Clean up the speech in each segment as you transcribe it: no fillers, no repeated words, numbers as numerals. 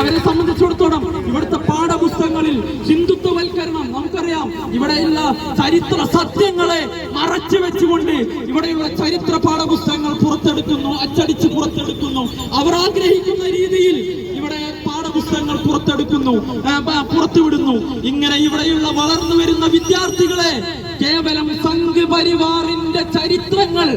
അവരെ സംബന്ധിച്ചിടത്തോളം ഇവിടുത്തെ പാഠപുസ്തകങ്ങളിൽ ഹിന്ദുത്വവൽക്കരണം നമുക്കറിയാം. ഇവിടെയുള്ള ചരിത്ര സത്യങ്ങളെ മറച്ചു വെച്ചുകൊണ്ട് ഇവിടെയുള്ള ചരിത്ര പാഠപുസ്തകങ്ങൾ പുറത്തെടുക്കുന്നു, അച്ചടിച്ച് പുറത്തെടുക്കുന്നു. അവർ ആഗ്രഹിക്കുന്ന രീതിയിൽ ഇവിടെ പാഠപുസ്തകങ്ങൾ പുറത്തുവിടുന്നു. ഇങ്ങനെ ഇവിടെയുള്ള വളർന്നു വരുന്ന വിദ്യാർത്ഥികളെ കേവലം സംഘ് പരിവാറിന്റെ ചരിത്രങ്ങൾ,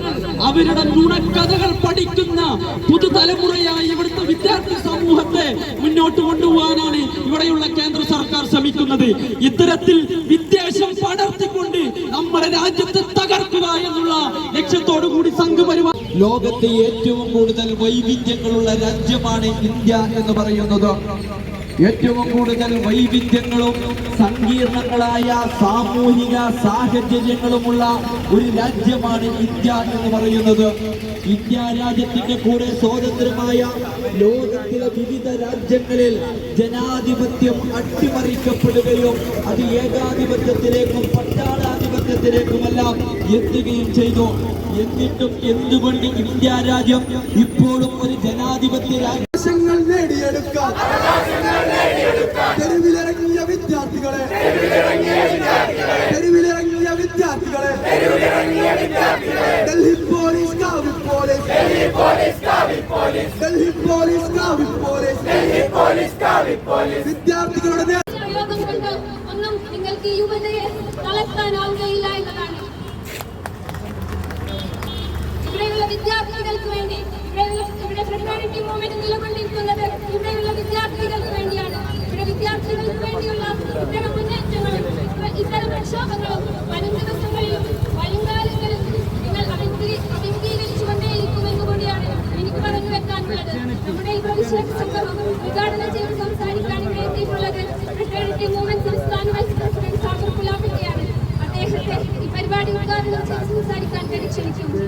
അവരുടെ നുണക്കഥകൾ പഠിക്കുന്ന പുതുതലമുറയായി ഇവിടുത്തെ വിദ്യാർത്ഥി സമൂഹത്തെ മുന്നോട്ട് കൊണ്ടുപോകാനാണ് ഇവിടെയുള്ള കേന്ദ്ര സർക്കാർ ശ്രമിക്കുന്നത്. ഇത്തരത്തിൽ വിദ്വേഷം പടർത്തിക്കൊണ്ട് നമ്മുടെ രാജ്യത്തെ തകർക്കുക എന്നുള്ള ലക്ഷ്യത്തോടു കൂടി സംഘ് പരിവാർ ലോകത്തെ ഏറ്റവും കൂടുതൽ വൈവിധ്യങ്ങളുള്ള രാജ്യമാണ് ഇന്ത്യ എന്ന് പറയുന്നത്. ഏറ്റവും കൂടുതൽ വൈവിധ്യങ്ങളും സങ്കീർണങ്ങളായ സാമൂഹിക സാഹചര്യങ്ങളുമുള്ള ഒരു രാജ്യമാണ് ഇന്ത്യ എന്ന് പറയുന്നത്. ഇന്ത്യ രാജ്യത്തിന്റെ കൂടെ സ്വതന്ത്രമായ ലോകത്തിലെ വിവിധ രാജ്യങ്ങളിൽ ജനാധിപത്യം അട്ടിമറിക്കപ്പെടുകയും അത് ഏകാധിപത്യത്തിലേക്കും പട്ടാളാധിപത്യത്തിലേക്കുമെല്ലാം എത്തുകയും ചെയ്തു. എന്നിട്ടും എന്തുകൊണ്ട് ഇന്ത്യ രാജ്യം ഇപ്പോഴും ഒരു ജനാധിപത്യ രാജ്യങ്ങൾ നേടിയെടുക്കാൻ തെരുവിലിറങ്ങിയ വിദ്യാർത്ഥികളെ ഡൽഹി പോലീസ് കാവി പോലീസ് വിദ്യാർത്ഥികളുടെ ഒന്നും നിങ്ങൾക്ക് യുവതയെ തളർത്താനാവുകയില്ല എന്നതാണ്. ഇവിടെയുള്ള വിദ്യാർത്ഥികൾക്ക് വേണ്ടി, ഇവിടെ ഫ്രട്ടേണിറ്റി മൂവ്മെന്റ് നിലകൊണ്ടിരിക്കുന്നത് ഇവിടെയുള്ള വിദ്യാർത്ഥികൾക്ക് വേണ്ടിയാണ്. ഇവിടെ വിദ്യാർത്ഥികൾക്ക് വേണ്ടിയുള്ള ഇത്തരം മുന്നേറ്റങ്ങളും ഇത്തരം പ്രക്ഷോഭങ്ങളും വരും ദിവസങ്ങളിലും വരുംകാലങ്ങളിലും നിങ്ങൾ അഭിമുഖീകരിച്ചുകൊണ്ടേയിരിക്കുമെന്ന് കൂടിയാണ് എനിക്ക് പറഞ്ഞു വെക്കാനുള്ളത്. നമ്മുടെ ഈ പ്രതിഷേധ സംഗമം ഉദ്ഘാടനം ചെയ്ത് സംസാരിക്കാൻ ഇവിടെ എത്തിയിട്ടുള്ളത് ഫ്രട്ടേണിറ്റി മൂവ്മെന്റ് സംസ്ഥാന വൈസ് പ്രസിഡന്റ് സാഗർ പുലാപ്പിക്കയാണ്. അദ്ദേഹത്തെ ഈ പരിപാടി ഉദ്ഘാടനം ചെയ്ത് സംസാരിക്കാൻ ക്ഷണിക്കുന്നു.